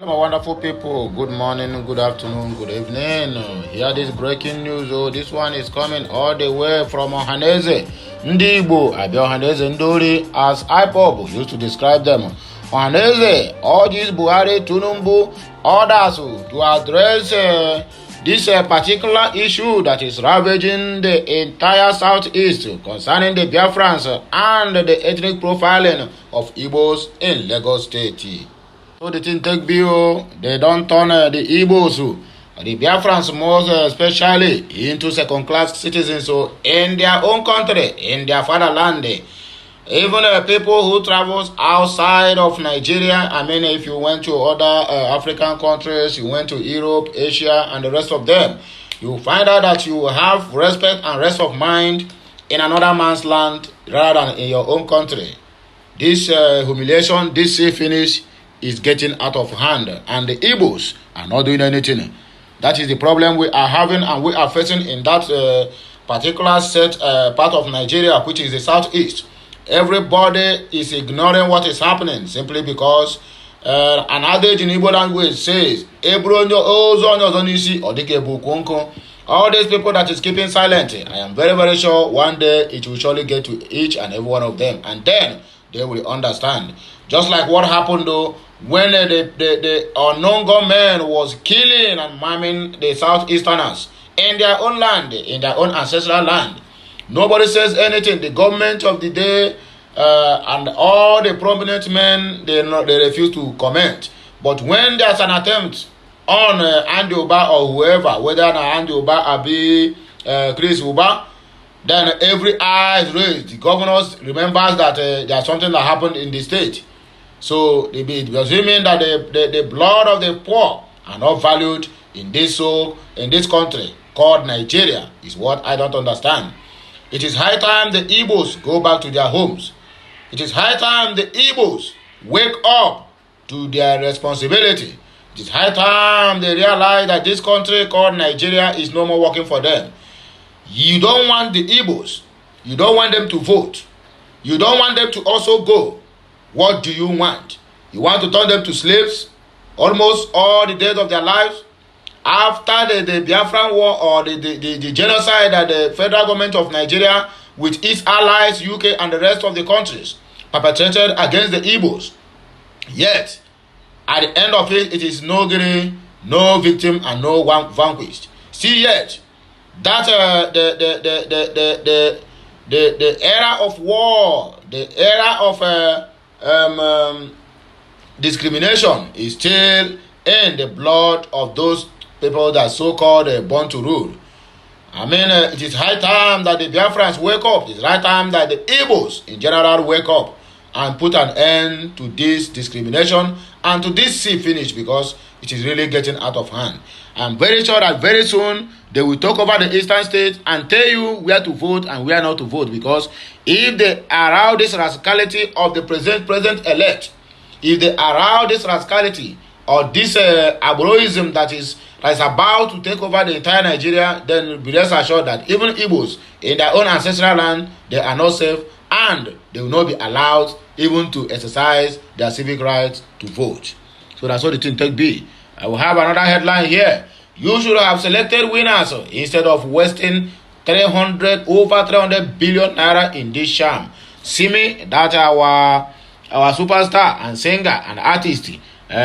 Hello, my wonderful people. Good morning, good afternoon, good evening. Here this breaking news. This one is coming all the way from Ohanaeze. Ndị Igbo, abịa Ohanaeze Ndori, as IPOB used to describe them. Ohanaeze urges Buhari, Tinubu, others to address this particular issue that is ravaging the entire southeast concerning the Biafrans and the ethnic profiling of Igbos in Lagos State. So the thing take bill, they don't turn the Igbos, the Biafrans most especially, into second-class citizens in their own country, in their fatherland. Even people who travels outside of Nigeria, I mean, if you went to other African countries, you went to Europe, Asia, and the rest of them, you find out that you have respect and rest of mind in another man's land rather than in your own country. This humiliation, this finish, is getting out of hand, and the Igbos are not doing anything. That is the problem we are having and we are facing in that particular set part of Nigeria, which is the southeast. Everybody is ignoring what is happening simply because an adage in Igbo language says, all these people that is keeping silent, I am very, very sure one day it will surely get to each and every one of them, and then they will understand. Just like what happened though when the unknown gunman was killing and maiming the southeasterners in their own land, in their own ancestral land. Nobody says anything. The government of the day and all the prominent men, they refuse to comment. But when there's an attempt on Andy Uba or whoever, whether Andy Uba or be Chris Uba, then every eye is raised. The governor remembers that there's something that happened in the state. So it does mean that the blood of the poor are not valued in this country called Nigeria, is what I don't understand. It is high time the Igbos go back to their homes. It is high time the Igbos wake up to their responsibility. It is high time they realize that this country called Nigeria is no more working for them. You don't want the Igbos. You don't want them to vote. You don't want them to also go. What do you want? You want to turn them to slaves almost all the days of their lives? After the Biafran war or the genocide that the federal government of Nigeria with its allies, UK and the rest of the countries perpetrated against the Igbos. Yet, at the end of it, it is no guinea, no victim and no one vanquished. Still yet, that the era of war, the era of discrimination is still in the blood of those people that so-called born to rule. I mean, it is high time that the Biafrans wake up. It is high time that the Igbos in general wake up and put an end to this discrimination and to this finish, because it is really getting out of hand. I'm very sure that very soon they will talk over the eastern states and tell you where to vote and where not to vote, because if they allow this rascality of the president-elect, if they allow this rascality or this Agberoism that is about to take over the entire Nigeria, then be rest assured that even Igbos in their own ancestral land, they are not safe and they will not be allowed even to exercise their civic rights to vote. So that's what the thing take be. I will have another headline here. You should have selected winners instead of wasting over 300 billion naira in this sham. Simi, that our superstar and singer and artist,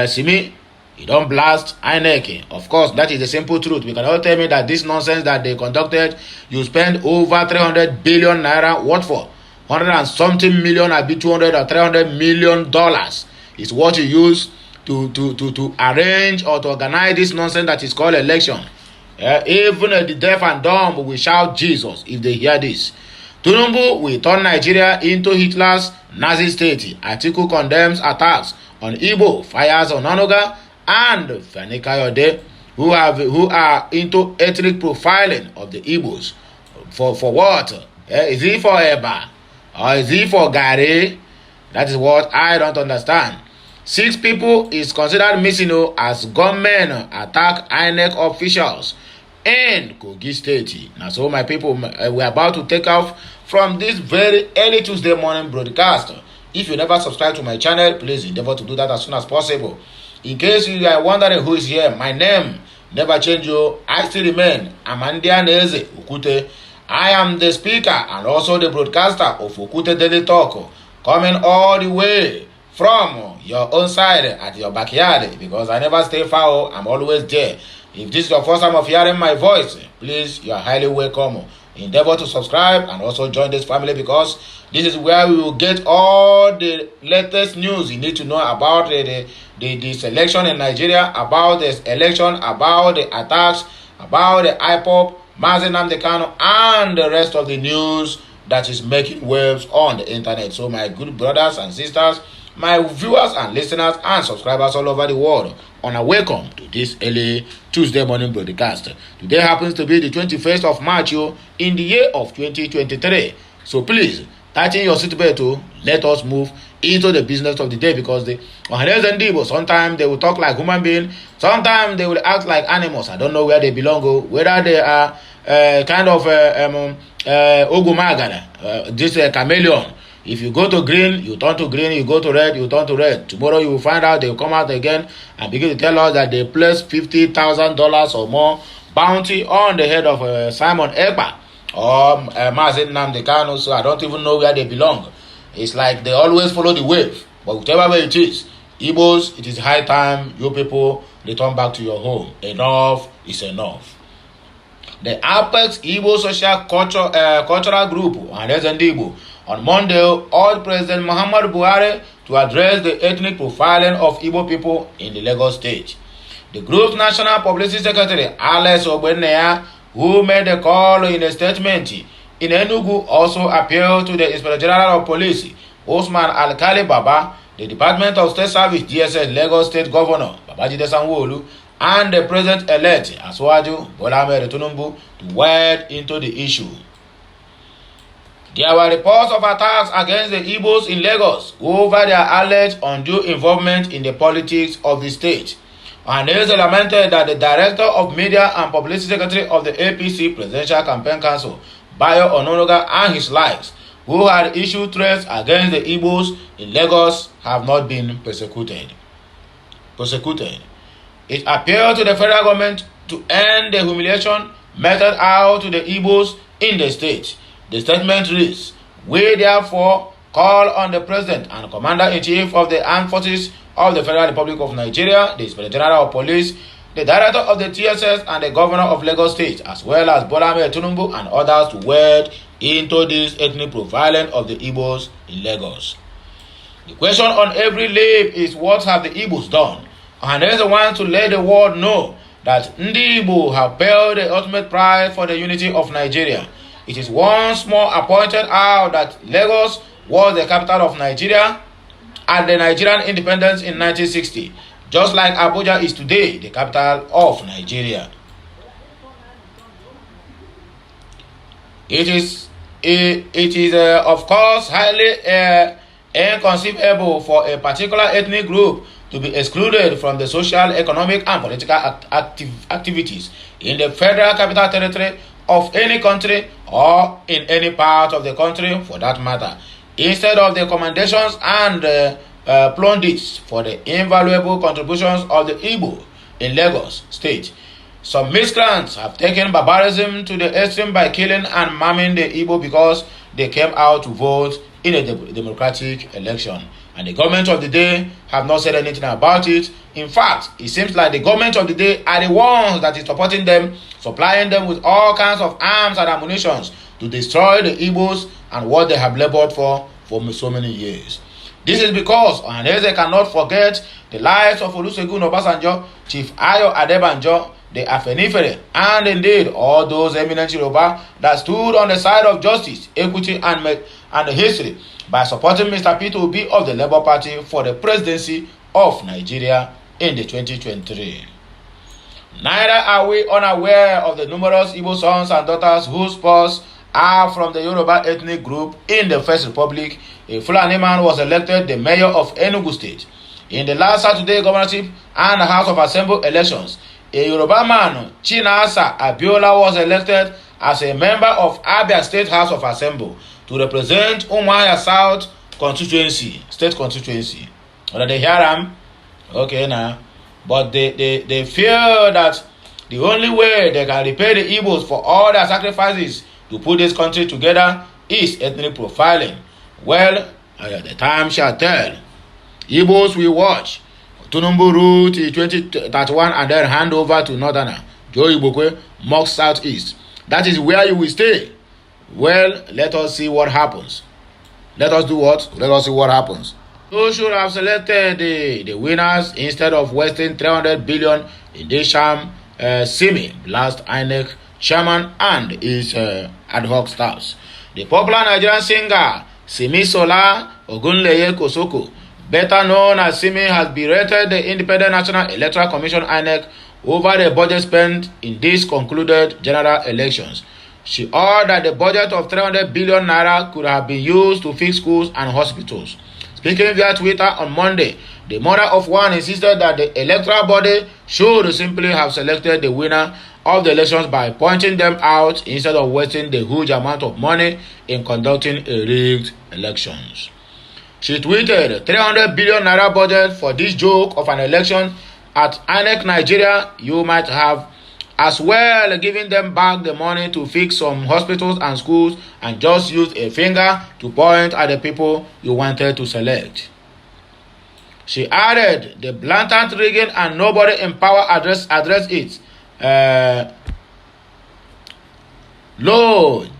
Simi, he don't blast INEC. Of course, that is the simple truth. We cannot tell me that this nonsense that they conducted, you spend over 300 billion naira. What for? 100 and something million, I be 200 or 300 million dollars is what you use to arrange or to organize this nonsense that is called election. Even the deaf and dumb will shout Jesus if they hear this. Tinubu will turn Nigeria into Hitler's Nazi state. Atiku condemns attacks on Igbo, fires on Onoga and Fani Kayode, who are into ethnic profiling of the Igbos. For what? Is it for Eba? Or is it for Gare? That is what I don't understand. 6 people is considered missing as gunmen attack INEC officials in Kogi State. Now, so my people, we're about to take off from this very early Tuesday morning broadcast. If you never subscribe to my channel, please endeavor to do that as soon as possible. In case you are wondering who is here, my name never change. I still remain Ohanaeze Okute. I am the speaker and also the broadcaster of Okute Daily Talk, coming all the way from your own side at your backyard, because I never stay far. I'm always there. If this is your first time of hearing my voice, please, you are highly welcome. Endeavor to subscribe and also join this family, because this is where we will get all the latest news you need to know about this election in Nigeria, about this election, about the attacks, about the IPOB, Mazi Nnamdi Kanu, and the rest of the news that is making waves on the internet. So my good brothers and sisters, my viewers and listeners and subscribers all over the world, welcome to this early Tuesday morning broadcast. Today happens to be the 21st of March in the year of 2023. So please, tighten your seatbelt. Let us move into the business of the day, because the Ohanaeze and Igbo, sometimes they will talk like human beings, sometimes they will act like animals. I don't know where they belong, whether they are kind of Ogumagana, this chameleon. If you go to green, you turn to green. You go to red, you turn to red. Tomorrow you will find out they will come out again and begin to tell us that they placed $50,000 or more bounty on the head of Simon Ekpa or Mazi Nnamdi Kanu. So I don't even know where they belong. It's like they always follow the wave. But whichever way it is, Igbos, it is high time you people return back to your home. Enough is enough. The Apex Igbo Social Cultural Group, Ohanaeze and Igbo, on Monday urged President Muhammadu Buhari to address the ethnic profiling of Igbo people in the Lagos state. The group's National Publicity Secretary, Alex Ogbeneya, who made the call in a statement in Enugu, also appealed to the Inspector General of Police, Osman Alkali Baba, the Department of State Service, DSS, Lagos State Governor, Babajide Sanwo-Olu, and the President-elect, Asiwaju Bola Ahmed Tinubu, to wade into the issue. There were reports of attacks against the Igbos in Lagos over their alleged undue involvement in the politics of the state. Ohanaeze lamented that the Director of Media and Publicity Secretary of the APC Presidential Campaign Council, Bayo Ononuga, and his likes, who had issued threats against the Igbos in Lagos, have not been persecuted. It appealed to the federal government to end the humiliation meted out to the Igbos in the state. The statement reads, "We therefore call on the President and Commander-in-Chief of the Armed Forces of the Federal Republic of Nigeria, the Inspector General of Police, the Director of the TSS, and the Governor of Lagos State, as well as Bola Ahmed Tinubu and others, to wade into this ethnic profiling of the Igbos in Lagos." The question on every lip is, what have the Igbos done? Ohanaeze wants to let the world know that Ndi Igbo have paid the ultimate price for the unity of Nigeria. It is once more pointed out that Lagos was the capital of Nigeria at the Nigerian independence in 1960, just like Abuja is today the capital of Nigeria. It is of course highly inconceivable for a particular ethnic group to be excluded from the social, economic, and political activities in the Federal Capital Territory of any country or in any part of the country for that matter, instead of the commendations and plaudits for the invaluable contributions of the Igbo in Lagos State. Some miscreants have taken barbarism to the extreme by killing and maiming the Igbo because they came out to vote in a democratic election. And the government of the day have not said anything about it. In fact, it seems like the government of the day are the ones that is supporting them, supplying them with all kinds of arms and ammunition to destroy the Igbos and what they have labored for so many years. This is because Ohanaeze cannot forget the lives of Olusegun Obasanjo, Chief Ayo Adebanjo, the Afenifere, and indeed all those eminent Yoruba that stood on the side of justice, equity, and history by supporting Mr. Peter Obi of the Labour Party for the presidency of Nigeria in the 2023. Neither are we unaware of the numerous Igbo sons and daughters whose spouses are from the Yoruba ethnic group. In the First Republic, a Fulani man was elected the mayor of Enugu State. In the last Saturday governorship and House of Assembly elections, a Yoruba man, Chinasa Abiola, was elected as a member of Abia State House of Assembly to represent Umuahia South constituency, state constituency. Or they hear him? Okay, now. But they fear that the only way they can repay the Igbos for all their sacrifices to put this country together is ethnic profiling. Well, the time shall tell. Igbos will watch Tinubu rule till 2031 and then hand over to Northerner Joe Igbokwe, Mox Southeast. That is where you will stay. Well, let us see what happens. Let us do what? Let us see what happens. You should have selected the winners instead of wasting 300 billion in this sham Simi, last INEC chairman and his ad hoc staffs. The popular Nigerian singer Simi Sola Ogunleye Kosoko, better known as Simi, has berated the Independent National Electoral Commission INEC over the budget spent in these concluded general elections. She urged that the budget of 300 billion naira could have been used to fix schools and hospitals. Speaking via Twitter on Monday, the mother of one insisted that the electoral body should simply have selected the winner of the elections by pointing them out instead of wasting the huge amount of money in conducting a rigged elections. She tweeted, 300 billion naira budget for this joke of an election at INEC Nigeria. You might have as well given them back the money to fix some hospitals and schools and just used a finger to point at the people you wanted to select. She added, the blatant rigging and nobody in power address it.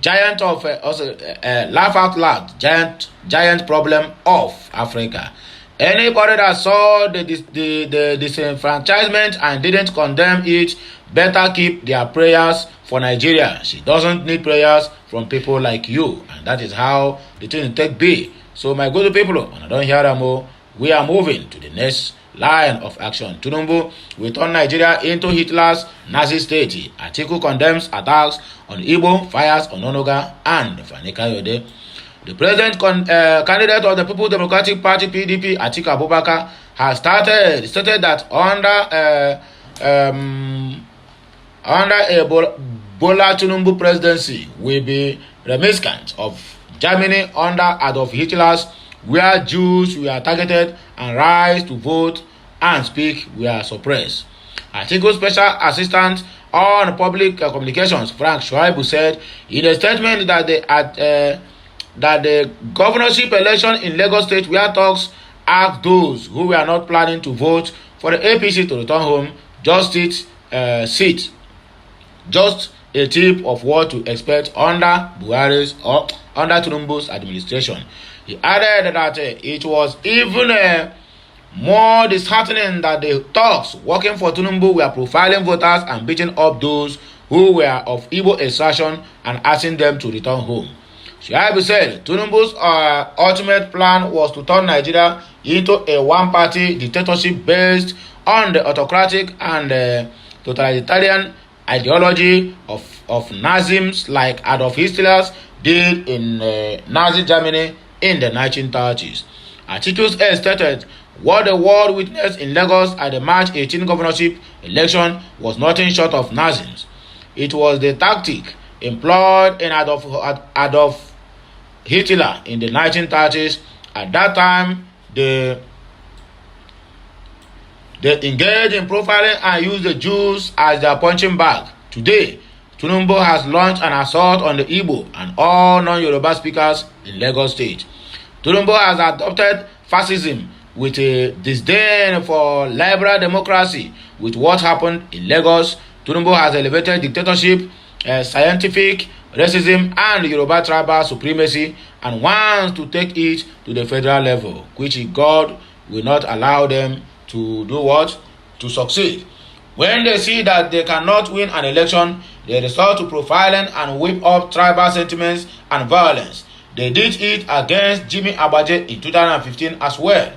Giant of laugh out loud, giant problem of Africa. Anybody that saw the disenfranchisement and didn't condemn it better keep their prayers for Nigeria. She doesn't need prayers from people like you, and that is how the thing take be. So my good people, when I don't hear them all, we are moving to the next line of action. Tinubu will turn Nigeria into Hitler's Nazi state. Atiku condemns attacks on Igbo, fires on Onoga and Fanikayode. The president candidate of the People's Democratic Party (PDP), Atiku Abubakar, has stated that under a Bola Tinubu presidency will be reminiscent of Germany under Adolf Hitler's, where Jews were targeted and rights to vote and speak were suppressed. Atiku's special assistant on public communications, Frank Schwaibu, said in a statement that the governorship election in Lagos State, where talks asked those who were not planning to vote for the APC to return home, just a tip of what to expect under Buhari's or under Tinubu's administration. He added that it was even more disheartening that the talks working for Tinubu were profiling voters and beating up those who were of Igbo extraction and asking them to return home. Shaibu said Tinubu's ultimate plan was to turn Nigeria into a one-party dictatorship based on the autocratic and totalitarian ideology of Nazism, like Adolf Hitler did in Nazi Germany in the 1930s. Atiku stated what the world witnessed in Lagos at the March 18 governorship election was nothing short of Nazism. It was the tactic employed in Adolf Hitler in the 1930s. At that time, they engaged in profiling and used the Jews as their punching bag. Today, Tinubu has launched an assault on the Igbo and all non-Yoruba speakers in Lagos State. Tinubu has adopted fascism with a disdain for liberal democracy. With what happened in Lagos, Tinubu has elevated dictatorship, scientific racism, and Yoruba tribal supremacy, and wants to take it to the federal level, which God will not allow them to do what? To succeed. When they see that they cannot win an election, they resort to profiling and whip up tribal sentiments and violence. They did it against Jimmy Abaje in 2015 as well.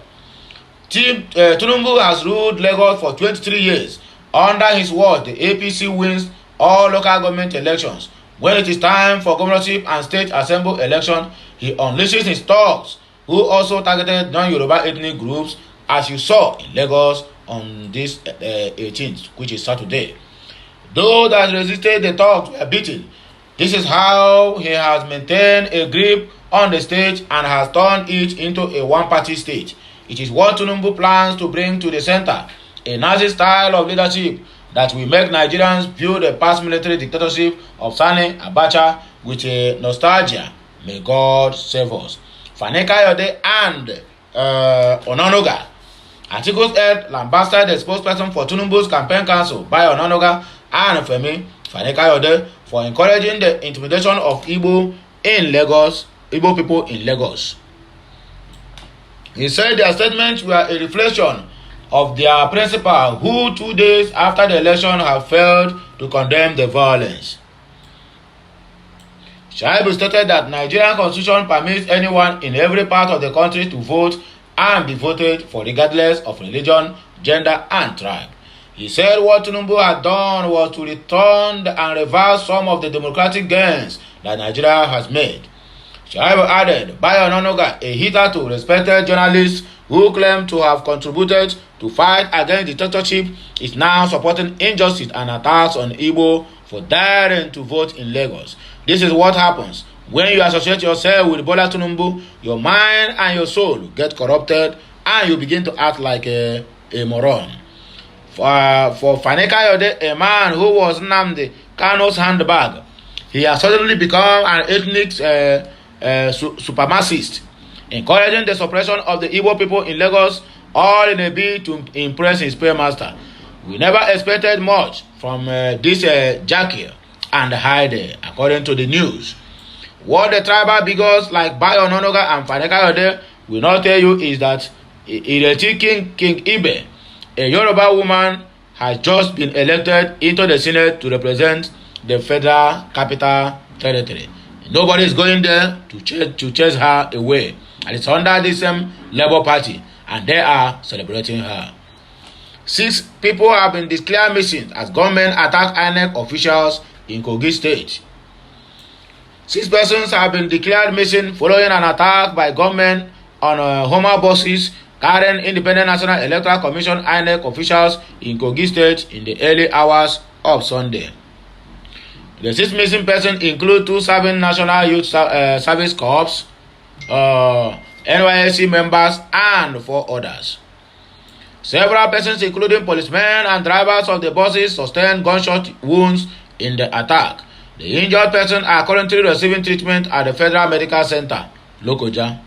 Tinubu has ruled Lagos for 23 years. Under his watch, the APC wins all local government elections. When it is time for governorship and state assembly election, he unleashes his thugs, who also targeted non-Yoruba ethnic groups, as you saw in Lagos on this 18th, which is Saturday. Those that resisted the thugs were beaten. This is how he has maintained a grip on the state and has turned it into a one-party state. It is what Tinubu plans to bring to the center, a Nazi style of leadership that will make Nigerians view the past military dictatorship of Sani Abacha with a nostalgia. May God save us. Fani Kayode and Onanuga. Articles held lambasted the spokesperson for Tinubu's campaign council by Onanuga and Fani Kayode for encouraging the intimidation of Igbo people in Lagos. He said their statements were a reflection of their principal, who 2 days after the election have failed to condemn the violence. Shaibu stated that Nigerian constitution permits anyone in every part of the country to vote and be voted for regardless of religion, gender, and tribe. He said what Tinubu had done was to return and reverse some of the democratic gains that Nigeria has made. Shaibu added, Bayo Onanuga, a hitherto respected journalist who claimed to have contributed to fight against dictatorship, is now supporting injustice and attacks on Igbo for daring to vote in Lagos. This is what happens when you associate yourself with Bola Tinubu. Your mind and your soul get corrupted and you begin to act like a moron. For Fani Kayode, a man who was Nnamdi Kano's handbag, he has suddenly become an ethnic supremacist, encouraging the suppression of the Igbo people in Lagos, all in a bid to impress his paymaster. We never expected much from this Jackie and Hyde, according to the news. What the tribal bigots like Bayo Onanuga and Fani Kayode will not tell you is that Ireti King Ibe, a Yoruba woman, has just been elected into the Senate to represent the Federal Capital Territory. Nobody is going there to chase her away. And it's under the same Labour Party, and they are celebrating her. 6 people have been declared missing as government attack INEC officials in Kogi State. 6 persons have been declared missing following an attack by government on Homer buses carrying Independent National Electoral Commission INEC officials in Kogi State in the early hours of Sunday. The 6 missing persons include 2 serving National Youth Service Corps, NYSC members, and 4 others. Several persons, including policemen and drivers of the buses, sustained gunshot wounds in the attack. The injured persons are currently receiving treatment at the Federal Medical Center, Lokoja.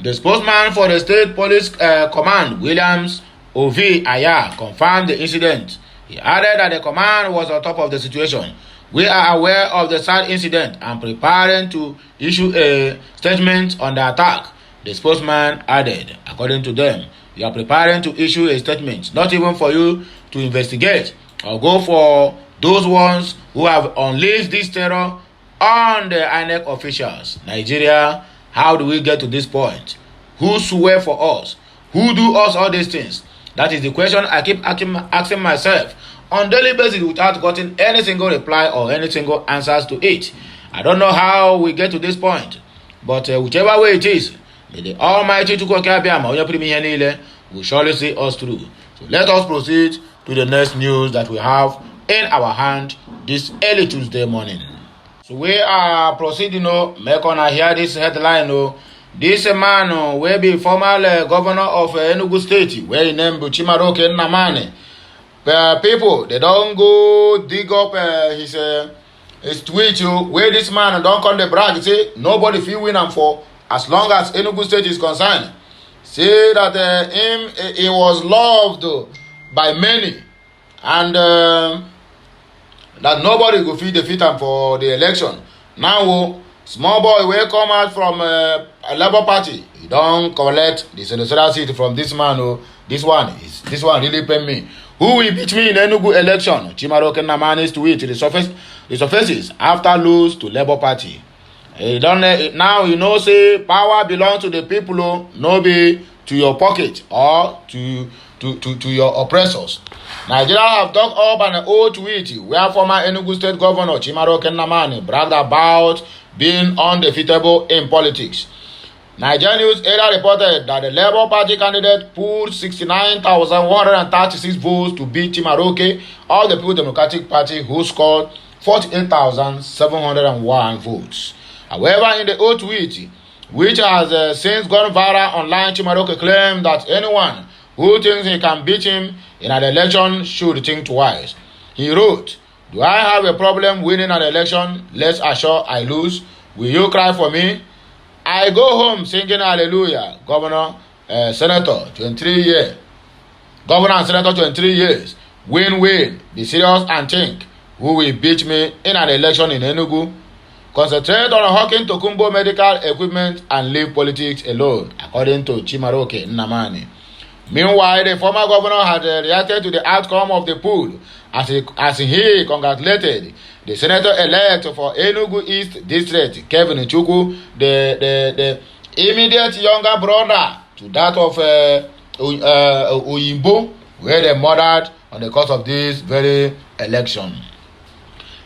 The spokesman for the State Police Command, Williams Ovi Aya, confirmed the incident. He added that the command was on top of the situation. We are aware of the sad incident and preparing to issue a statement on the attack, the spokesman added. According to them, we are preparing to issue a statement, not even for you to investigate or go for those ones who have unleashed this terror on the INEC officials. Nigeria, how do we get to this point? Who swear for us? Who do us all these things? That is the question I keep asking myself on daily basis without getting any single reply or any single answers to it. I don't know how we get to this point, but whichever way it is, may the Almighty will surely see us through. So let us proceed to the next news that we have in our hand this early Tuesday morning. So we are proceeding, make on hear this headline. This man will be former governor of Enugu State, where he named Chimaroke Nnamani. People, they don't go dig up his tweet, where this man don't come the brag, say nobody feel win him for as long as Enugu State is concerned. Say that he was loved by many, and that nobody could feel defeat him for the election. Now, small boy will come out from a Labour Party. He don't collect the senatorial seat from this man. This one really pain me. Who will beat me in Enugu election? Chimaroke Nnamani's tweet resurfaces after lose to Labour Party. Now say power belongs to the people, no be to your pocket or to your oppressors. Nigeria have dug up an old tweet where former Enugu State Governor Chimaroke Nnamani bragged about being undefeatable in politics. Nigeria News earlier reported that the Labour Party candidate pulled 69,136 votes to beat Chimaroke of the People's Democratic Party, who scored 48,701 votes. However, in the old tweet, which has since gone viral online, Chimaroke claimed that anyone who thinks he can beat him in an election should think twice. He wrote, "Do I have a problem winning an election? Let's assure I lose. Will you cry for me? I go home singing hallelujah." Governor, Senator, 23 years. Governor and Senator, 23 years. Win-win. Be serious and think. Who will beat me in an election in Enugu? Concentrate on hawking Tokumbo medical equipment and leave politics alone, according to Chimaroke Nnamani. Meanwhile, the former governor had reacted to the outcome of the poll as he congratulated the senator-elect for Enugu East District, Kevin Chukwu, the immediate younger brother to that of Oyimbo, where they murdered on the course of this very election.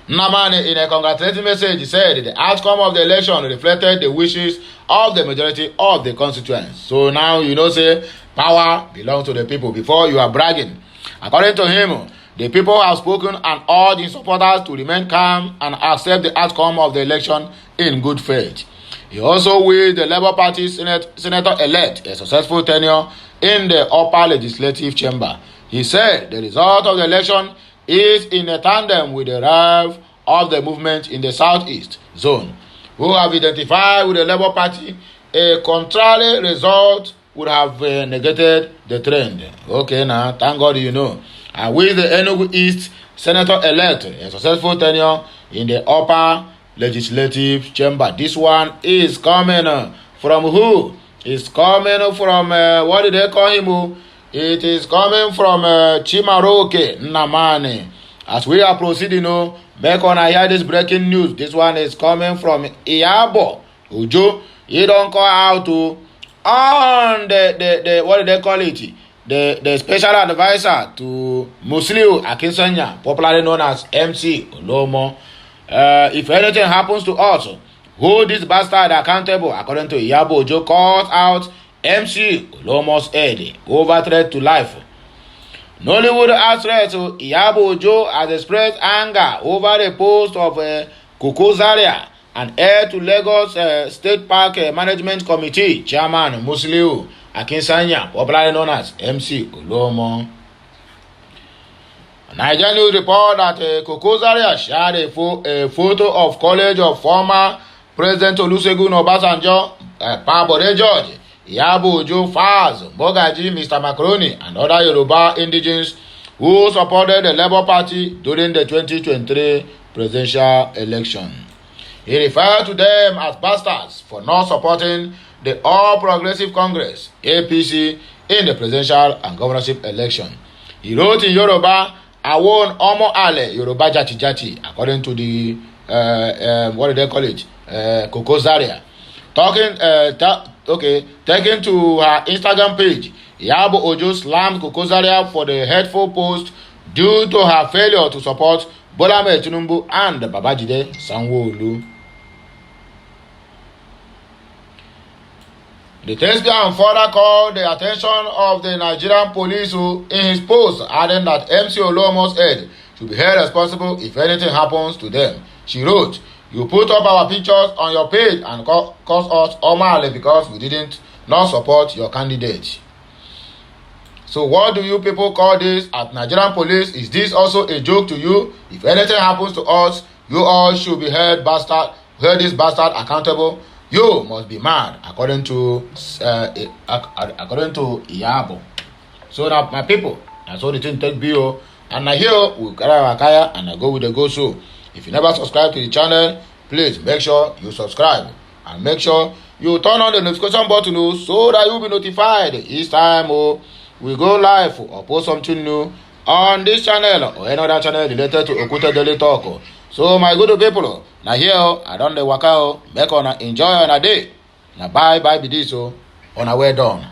Nnamani, in a congratulatory message, said the outcome of the election reflected the wishes of the majority of the constituents. So now you know, say, power belongs to the people. Before you are bragging. According to him, the people have spoken and urged his supporters to remain calm and accept the outcome of the election in good faith. He also wished the Labour Party senator-elect a successful tenure in the upper legislative chamber. He said the result of the election is in a tandem with the rise of the movement in the southeast zone, who have identified with the Labour Party. A contrary result would have negated the trend. Okay, now, thank God you know. And with the Enugu East senator-elect a successful tenure in the upper legislative chamber. This one is coming from who? It's coming from, what did they call him? It is coming from Chimaroke Nnamani. As we are proceeding, make on I hear this breaking news. This one is coming from Iyabo Ojo. He don't call out to on the what do they call it? The special advisor to Musliu Akinsanya, popularly known as MC Olomo. If anything happens to us, hold this bastard accountable. According to Iyabo Ojo, calls out MC Olomo's head over threat to life. Nollywood actress Iyabo Ojo has expressed anger over the post of Koko Zaria, an heir to Lagos State Park Management Committee chairman Musliu Akinsanya, popularly known as MC Olomo. Nigerian news report that Koko Zaria shared a photo of College of former President Olusegun Obasanjo, Pabode George, Iyabo Ojo, Faz, Mogaji, Mr. Macaroni, and other Yoruba indigenes who supported the Labour Party during the 2023 presidential election. He referred to them as bastards for not supporting the All Progressive Congress, APC, in the presidential and governorship election. He wrote in Yoruba, "I won Omo Ale, Yoruba Jati Jati," according to the, what do they call it, Koko Zaria. Taken to her Instagram page, Iyabo Ojo slammed Koko Zaria for the hateful post due to her failure to support Bola Ahmed Tinubu and Babajide Sanwo-Olu. The thespian further called the attention of the Nigerian police in his post, adding that MC Olomo's head should be held responsible if anything happens to them. She wrote, "You put up our pictures on your page and cause us omale because we didn't not support your candidate." So what do you people call this at Nigerian police? Is this also a joke to you? If anything happens to us, you all should be held this bastard accountable. You must be mad, according to Iyabo. So now, my people, that's all the thing take bio. And I here we carry our kaya and I go with the go show. If you never subscribe to the channel, please make sure you subscribe and make sure you turn on the notification button so that you'll be notified each time we go live or post something new on this channel or any other channel related to Okute Daily Talk. So my good people, now here I don't the waka make on enjoy on a day. Now bye be this on a way done.